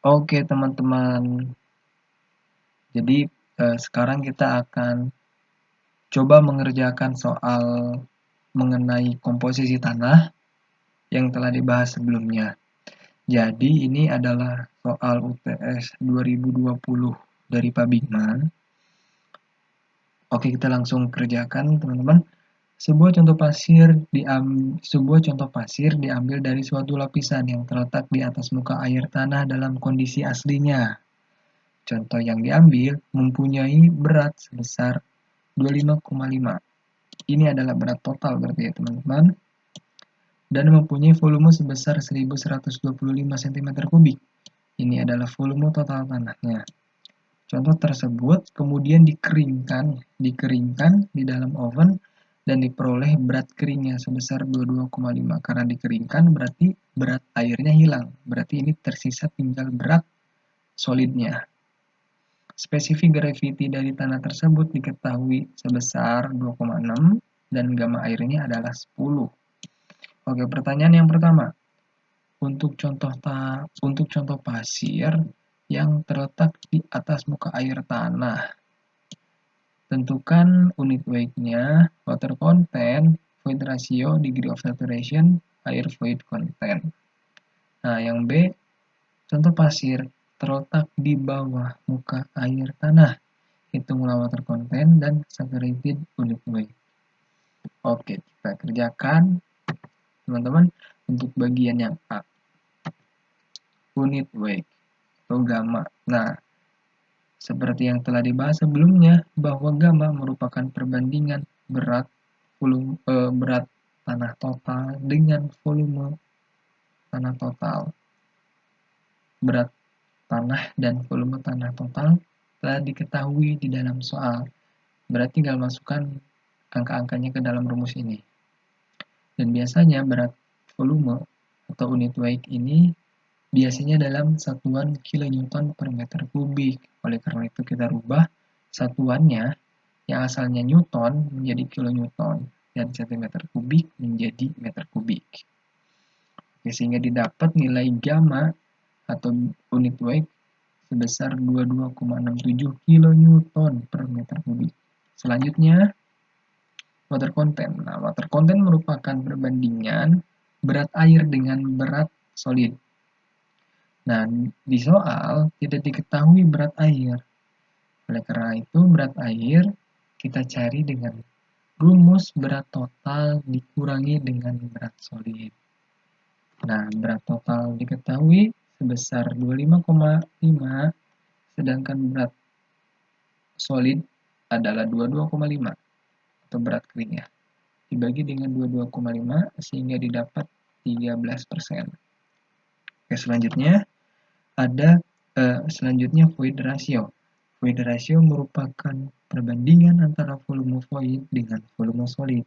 Oke teman-teman, jadi sekarang kita akan coba mengerjakan soal mengenai komposisi tanah yang telah dibahas sebelumnya. Jadi ini adalah soal UTS 2020 dari Pak Bigman. Oke, kita langsung kerjakan teman-teman. Sebuah contoh pasir diambil dari suatu lapisan yang terletak di atas muka air tanah dalam kondisi aslinya. Contoh yang diambil mempunyai berat sebesar 25,5. Ini adalah berat total berarti ya teman-teman. Dan mempunyai volume sebesar 1125 cm3. Ini adalah volume total tanahnya. Contoh tersebut kemudian dikeringkan di dalam oven dan diperoleh berat keringnya sebesar 22,5. Karena dikeringkan berarti berat airnya hilang. Berarti ini tersisa tinggal berat solidnya. Spesifik gravity dari tanah tersebut diketahui sebesar 2,6 dan gamma airnya adalah 10. Oke, pertanyaan yang pertama. Untuk contoh pasir yang terletak di atas muka air tanah. Tentukan unit weight-nya, water content, void ratio, degree of saturation, air void content. Nah, yang B, contoh pasir terletak di bawah muka air tanah. Hitunglah water content dan saturated unit weight. Oke, kita kerjakan teman-teman untuk bagian yang A. Unit weight atau gamma. Nah, seperti yang telah dibahas sebelumnya bahwa gamma merupakan perbandingan berat tanah total dengan volume tanah total. Berat tanah dan volume tanah total telah diketahui di dalam soal. Berarti tinggal masukkan angka-angkanya ke dalam rumus ini. Dan biasanya berat volume atau unit weight ini biasanya dalam satuan kilonewton per meter kubik. Oleh karena itu kita rubah satuannya yang asalnya newton menjadi kilonewton dan centimeter kubik menjadi meter kubik. Oke, sehingga didapat nilai gamma atau unit weight sebesar 22,67 kilonewton per meter kubik. Selanjutnya, water content. Nah, water content merupakan perbandingan berat air dengan berat solid. Nah, di soal tidak diketahui berat air. Oleh karena itu, berat air kita cari dengan rumus berat total dikurangi dengan berat solid. Nah, berat total diketahui sebesar 25,5, sedangkan berat solid adalah 22,5 atau berat keringnya. Dibagi dengan 22,5 sehingga didapat 13%. Oke, selanjutnya void ratio. Void ratio merupakan perbandingan antara volume void dengan volume solid.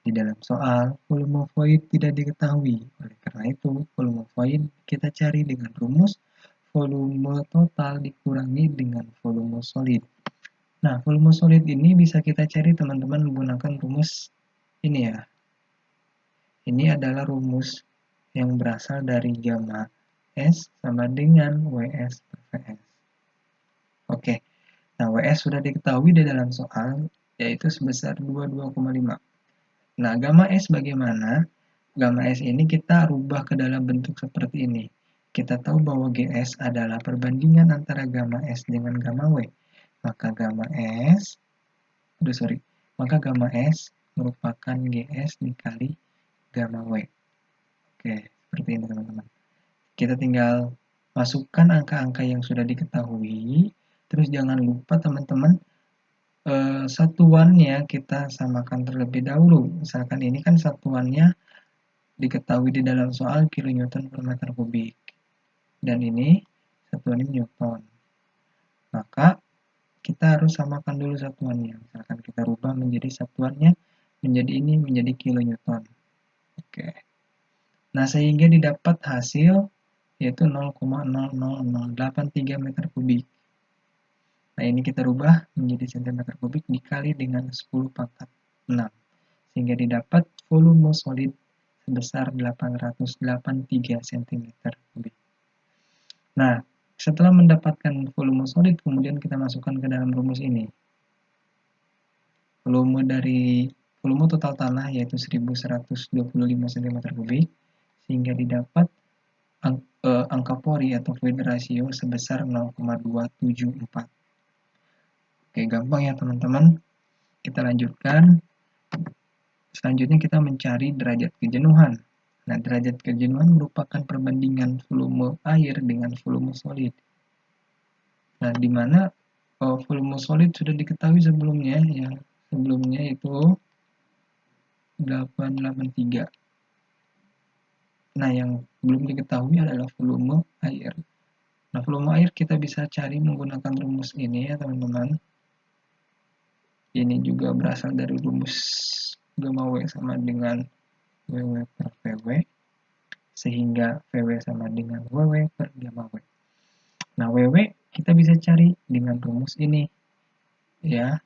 Di dalam soal, volume void tidak diketahui. Oleh karena itu, volume void kita cari dengan rumus volume total dikurangi dengan volume solid. Nah, volume solid ini bisa kita cari teman-teman menggunakan rumus ini ya. Ini adalah rumus yang berasal dari gamma S sama dengan WS per VS. Oke, nah WS sudah diketahui di dalam soal, yaitu sebesar 22,5. Nah, gamma S bagaimana? Gamma S ini kita rubah ke dalam bentuk seperti ini. Kita tahu bahwa GS adalah perbandingan antara gamma S dengan gamma W. Maka gamma S merupakan GS dikali gamma W. Oke, seperti ini teman-teman. Kita tinggal masukkan angka-angka yang sudah diketahui. Terus jangan lupa teman-teman, satuannya kita samakan terlebih dahulu. Misalkan ini kan satuannya diketahui di dalam soal kilonewton per meter kubik. Dan ini satuannya newton. Maka kita harus samakan dulu satuannya. Misalkan kita rubah menjadi satuannya menjadi kilonewton. Oke. Nah, sehingga didapat hasil yaitu 0,00083 meter kubik. Nah, ini kita rubah menjadi centimeter kubik dikali dengan 10 pangkat 6. Sehingga didapat volume solid sebesar 883 cm3. Nah, Setelah mendapatkan volume solid, kemudian kita masukkan ke dalam rumus ini. Volume total tanah yaitu 1125 cm3, sehingga didapat angka pori atau void ratio sebesar 0,274. Oke, gampang ya teman-teman. Kita lanjutkan. Selanjutnya kita mencari derajat kejenuhan. Nah, derajat kejenuhan merupakan perbandingan volume air dengan volume solid. Nah, di mana volume solid sudah diketahui sebelumnya, ya. Sebelumnya itu 883. Nah, yang belum diketahui adalah volume air. Nah, volume air kita bisa cari menggunakan rumus ini ya teman-teman. Ini juga berasal dari rumus gamma W sama dengan WW per VW, sehingga VW sama dengan WW per gamma W. Nah, WW kita bisa cari dengan rumus ini, ya.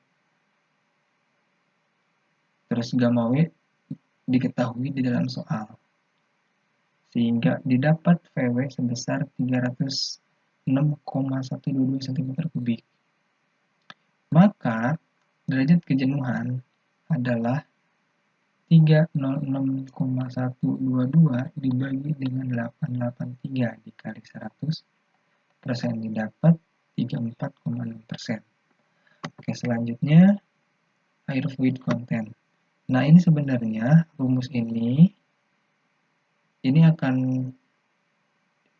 Terus gamma W diketahui di dalam soal, sehingga didapat VW sebesar 306,122 cm3. Maka derajat kejenuhan adalah 306,122 dibagi dengan 883 dikali 100 persen, didapat 34,6%. Oke, selanjutnya air fluid content. Nah, ini sebenarnya rumus ini akan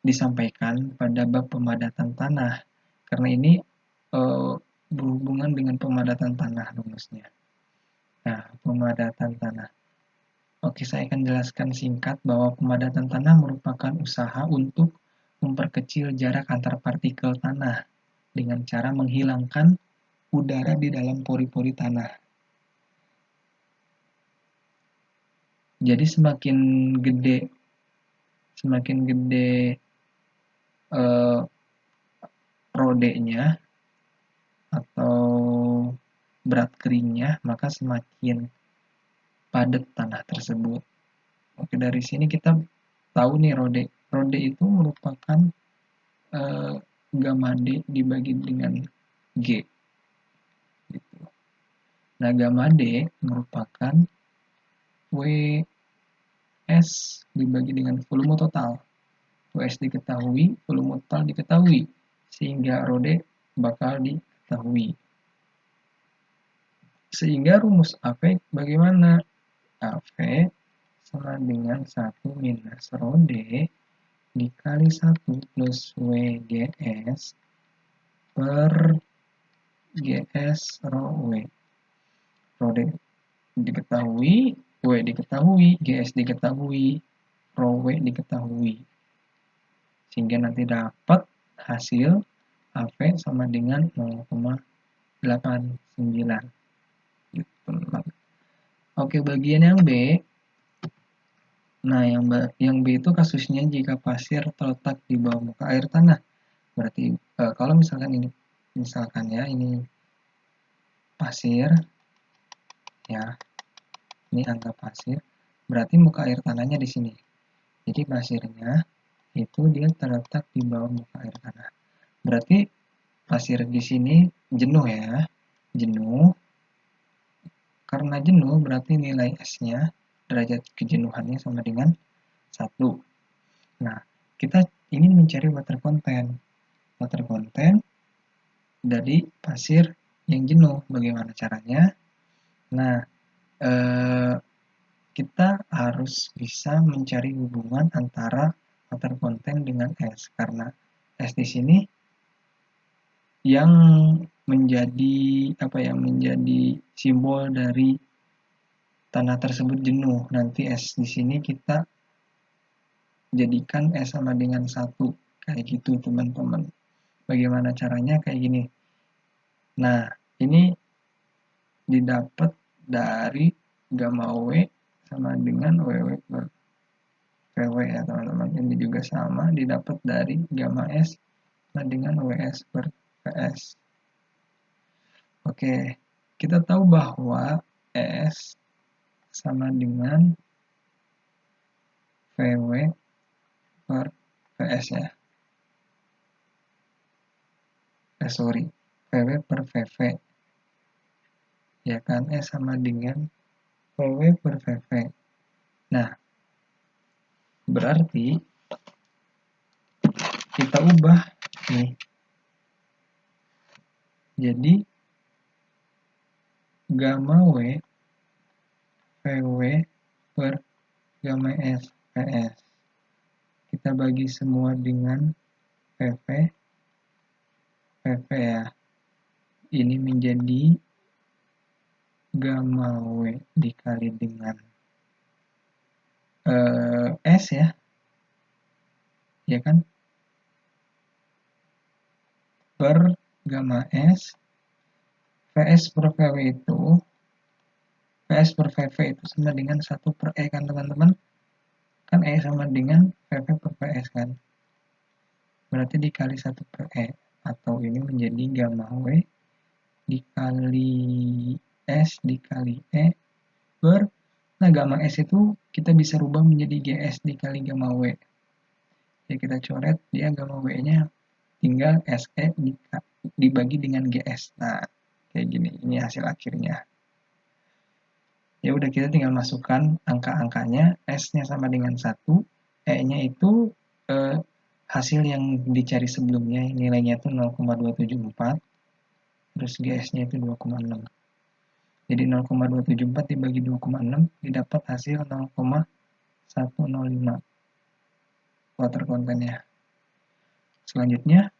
disampaikan pada bab pemadatan tanah, karena ini berhubungan dengan pemadatan tanah rumusnya. Nah, pemadatan tanah. Oke, saya akan jelaskan singkat bahwa pemadatan tanah merupakan usaha untuk memperkecil jarak antar partikel tanah dengan cara menghilangkan udara di dalam pori-pori tanah. Jadi semakin gede rodenya atau berat keringnya, maka semakin padat tanah tersebut. Oke, dari sini kita tahu nih rode itu merupakan gamma D dibagi dengan G. Gitu. Nah, gamma D merupakan WS dibagi dengan volume total. WS diketahui, volume total diketahui, sehingga rode bakal diketahui. Sehingga rumus AV bagaimana? AV sama dengan 1 minus rho D dikali 1 plus WGS per GS rho W. Rho D diketahui, W diketahui, GS diketahui, rho W diketahui. Sehingga nanti dapat hasil AV sama dengan 0,89. Gitu. Oke, bagian yang B. Nah, yang B itu kasusnya jika pasir terletak di bawah muka air tanah. Berarti kalau misalkan ini pasir, ya, ini angka pasir, berarti muka air tanahnya di sini. Jadi pasirnya itu dia terletak di bawah muka air tanah. Berarti pasir di sini jenuh ya, jenuh. Karena jenuh berarti nilai S-nya, derajat kejenuhannya sama dengan 1. Nah, kita ingin mencari water content. Water content dari pasir yang jenuh. Bagaimana caranya? Nah, kita harus bisa mencari hubungan antara water content dengan S, karena S di sini yang menjadi simbol dari tanah tersebut jenuh. Nanti S di sini kita jadikan S sama dengan 1. Kayak gitu teman-teman. Bagaimana caranya? Kayak gini. Nah, ini didapat dari gamma W sama dengan WW per VW ya teman-teman. Ini juga sama didapat dari gamma S sama dengan WS per VS. Oke, kita tahu bahwa S sama dengan VW per VS ya. VW per VV. Ya kan, E sama dengan VW per VV. Nah, berarti kita ubah nih. Jadi gamma W VW per gamma S PS. Kita bagi semua dengan VV ya. Ini menjadi gamma W dikali dengan S ya. Ya kan? Per gamma S. VS per VW itu VS per VV itu sama dengan 1 per E kan teman-teman? Kan E sama dengan VV per VS kan? Berarti dikali 1 per E. Atau ini menjadi gamma W dikali S dikali E per, nah gamma S itu kita bisa rubah menjadi GS dikali gamma W. Ya kita coret, dia gamma W-nya tinggal SE dibagi dengan GS. Nah, kayak gini, ini hasil akhirnya. Ya udah, kita tinggal masukkan angka-angkanya, S-nya sama dengan 1, E-nya itu hasil yang dicari sebelumnya, nilainya itu 0,274, terus GS-nya itu 2,6. Jadi 0,274 dibagi 2,6 didapat hasil 0,105 water content-nya. Selanjutnya,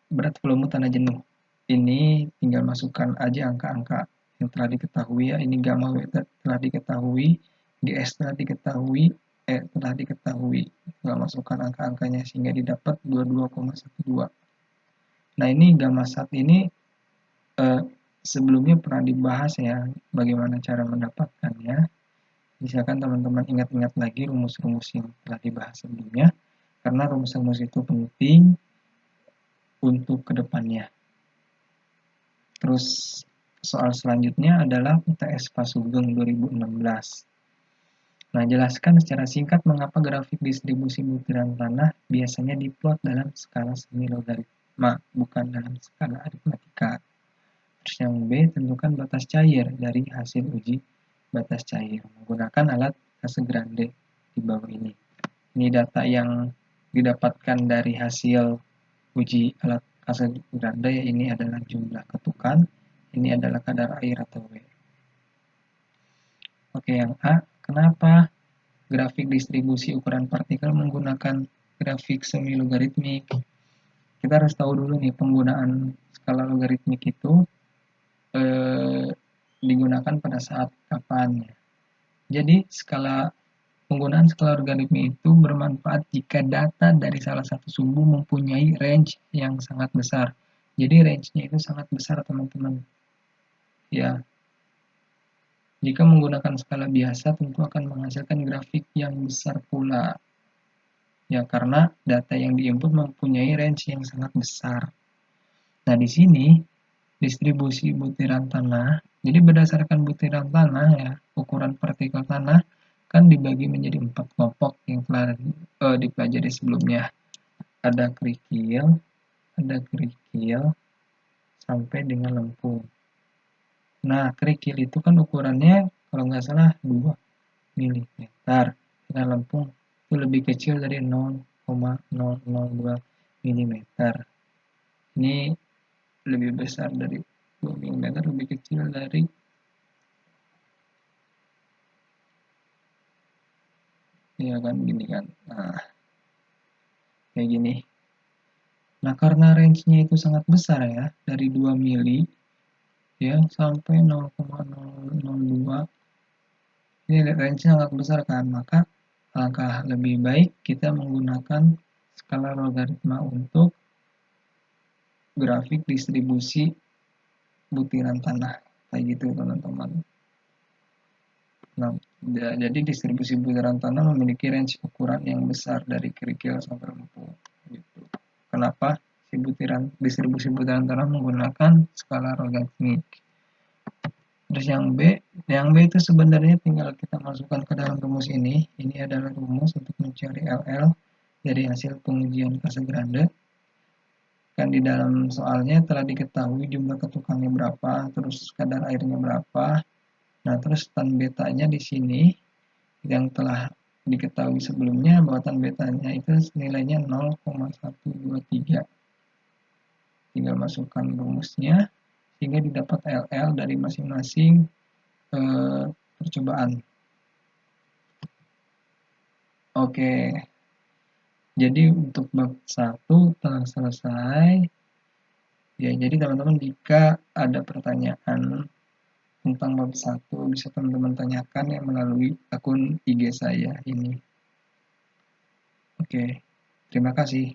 berat volume tanah jenuh. Ini tinggal masukkan aja angka-angka yang telah diketahui ya. Ini gamma W telah diketahui, GS telah diketahui, E telah diketahui. Tinggal masukkan angka-angkanya sehingga didapat 22,12. Nah, ini gamma sat ini sebelumnya pernah dibahas ya, bagaimana cara mendapatkannya. Misalkan teman-teman ingat-ingat lagi rumus-rumus yang telah dibahas sebelumnya, karena rumus-rumus itu penting untuk kedepannya. Terus soal selanjutnya adalah UTS Pasugeng 2016. Nah, jelaskan secara singkat mengapa grafik distribusi butiran tanah biasanya diplot dalam skala semi logaritma, bukan dalam skala aritmatika. Terus yang B, tentukan batas cair dari hasil uji batas cair menggunakan alat Casagrande di bawah ini. Ini data yang didapatkan dari hasil uji alat Casagrande, ya, ini adalah jumlah ketukan, ini adalah kadar air atau W. Oke, yang A, kenapa grafik distribusi ukuran partikel menggunakan grafik semi logaritmik? Kita harus tahu dulu nih, penggunaan skala logaritmik itu digunakan pada saat kapan. Jadi penggunaan skala logaritmik itu bermanfaat jika data dari salah satu sumbu mempunyai range yang sangat besar. Jadi range-nya itu sangat besar teman-teman. Ya, jika menggunakan skala biasa tentu akan menghasilkan grafik yang besar pula. Ya, karena data yang diinput mempunyai range yang sangat besar. Nah, di sini distribusi butiran tanah. Jadi berdasarkan butiran tanah ya, ukuran partikel tanah kan dibagi menjadi 4 kelompok yang telah dipelajari sebelumnya. Ada kerikil, sampai dengan lempung. Nah, kerikil itu kan ukurannya kalau nggak salah 2 mm. Dengan lempung itu lebih kecil dari 0,002 mm. Ini lebih besar dari 2 mm, lebih kecil dari ya kan, gini kan. Nah, kayak gini. Nah, karena range-nya itu sangat besar ya, dari 2 mili ya sampai 0,002. Ini range-nya sangat besar kan, maka alangkah lebih baik kita menggunakan skala logaritma untuk grafik distribusi butiran tanah. Kayak gitu teman-teman. Nah, jadi distribusi butiran tanah memiliki range ukuran yang besar dari kerikil sampai lempung. Gitu. Kenapa distribusi butiran tanah menggunakan skala logaritmik? Terus yang B itu sebenarnya tinggal kita masukkan ke dalam rumus ini. Ini adalah rumus untuk mencari LL dari hasil pengujian Casagrande. Kan di dalam soalnya telah diketahui jumlah ketukannya berapa, terus kadar airnya berapa. Nah, terus tan betanya di sini yang telah diketahui sebelumnya bahwa tan betanya itu nilainya 0,123. Tinggal masukkan rumusnya sehingga didapat LL dari masing-masing percobaan. Oke. Jadi untuk bab 1 telah selesai. Ya, jadi teman-teman jika ada pertanyaan tentang bab 1 bisa teman-teman tanyakan ya melalui akun IG saya ini. Oke, terima kasih.